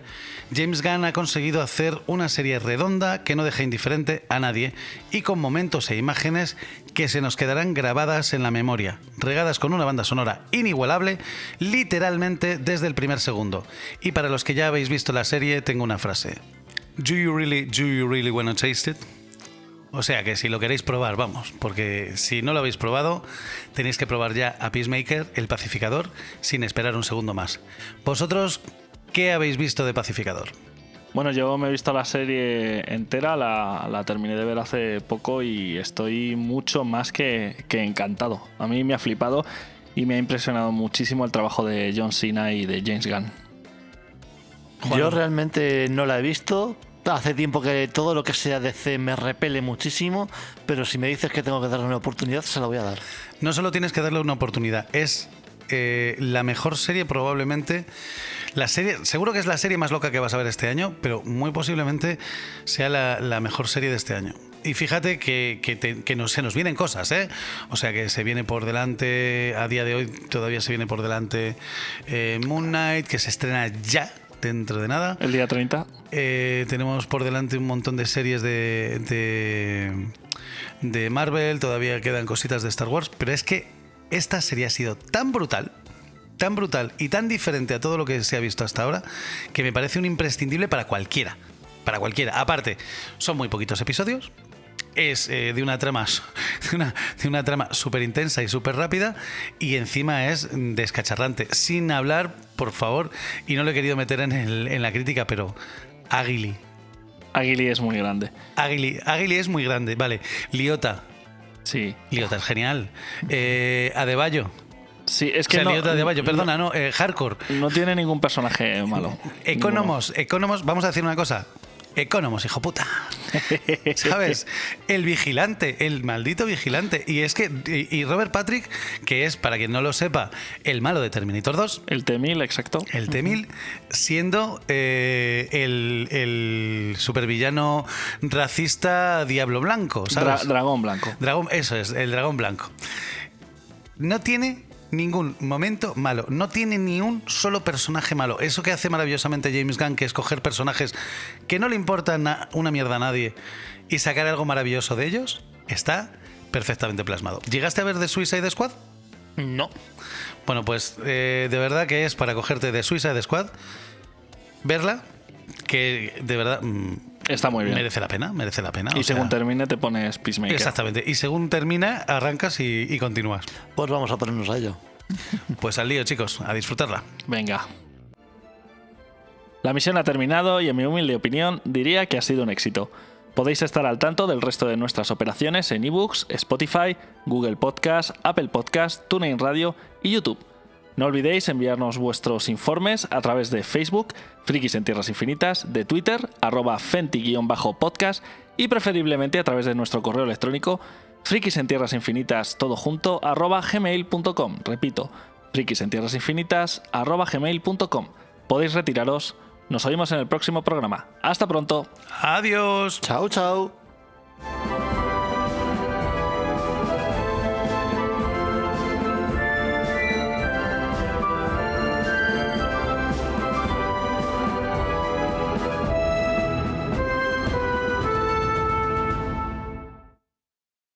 James Gunn ha conseguido hacer una serie redonda que no deja indiferente a nadie y con momentos e imágenes que se nos quedarán grabadas en la memoria, regadas con una banda sonora inigualable, literalmente desde el primer segundo. Y para los que ya habéis visto la serie, tengo una frase. Do you really wanna taste it? O sea que si lo queréis probar, vamos, porque si no lo habéis probado, tenéis que probar ya a Peacemaker, el Pacificador, sin esperar un segundo más. ¿Vosotros qué habéis visto de Pacificador? Bueno, yo me he visto la serie entera, la terminé de ver hace poco y estoy mucho más que encantado. A mí me ha flipado y me ha impresionado muchísimo el trabajo de John Cena y de James Gunn. Yo realmente no la he visto. Hace tiempo que todo lo que sea DC me repele muchísimo, pero si me dices que tengo que darle una oportunidad, se la voy a dar. No solo tienes que darle una oportunidad, es la mejor serie probablemente. La serie, seguro que es la serie más loca que vas a ver este año, pero muy posiblemente sea la mejor serie de este año. Y fíjate que se nos vienen cosas, ¿eh? O sea que se viene por delante, a día de hoy todavía se viene por delante Moon Knight, que se estrena ya, dentro de nada. El día 30. Tenemos por delante un montón de series de Marvel, todavía quedan cositas de Star Wars, pero es que esta serie ha sido tan brutal y tan diferente a todo lo que se ha visto hasta ahora, que me parece un imprescindible para cualquiera. Para cualquiera. Aparte, son muy poquitos episodios. Es de una trama súper intensa y súper rápida, y encima es descacharrante. Sin hablar, por favor, y no lo he querido meter en la crítica, pero Aguili es muy grande. Aguili es muy grande, vale. Liotta. Sí. Liotta es genial. Adebayo. Sí, es que Liotta Adebayo, perdona, Hardcore. No tiene ningún personaje malo. Economos, vamos a decir una cosa. Economos, hijo puta. ¿Sabes? El vigilante, el maldito vigilante. Y es que. Y Robert Patrick, que es, para quien no lo sepa, el malo de Terminator 2. El T-1000, exacto. El T-1000, siendo el supervillano racista Diablo Blanco, ¿sabes? Dragón Blanco. Eso es, el dragón blanco. No tiene ningún momento malo, no tiene ni un solo personaje malo. Eso que hace maravillosamente James Gunn, que es coger personajes que no le importan una mierda a nadie y sacar algo maravilloso de ellos, está perfectamente plasmado. ¿Llegaste a ver The Suicide Squad? No. Bueno, pues de verdad que es para cogerte The Suicide Squad, verla, que de verdad está muy bien. Merece la pena. Y según termine te pones Peacemaker. Exactamente. Y según termina, arrancas y continúas. Pues vamos a ponernos a ello. Pues al lío, chicos, a disfrutarla. Venga. La misión ha terminado y en mi humilde opinión diría que ha sido un éxito. Podéis estar al tanto del resto de nuestras operaciones en ebooks, Spotify, Google Podcast, Apple Podcast, TuneIn Radio y YouTube. No olvidéis enviarnos vuestros informes a través de Facebook, Frikis en Tierras Infinitas, de Twitter, @Fenti_podcast y preferiblemente a través de nuestro correo electrónico frikisentierrasinfinitas todo junto @gmail.com. Repito, frikisentierrasinfinitas @gmail.com. Podéis retiraros. Nos oímos en el próximo programa. Hasta pronto. Adiós. Chao, chao.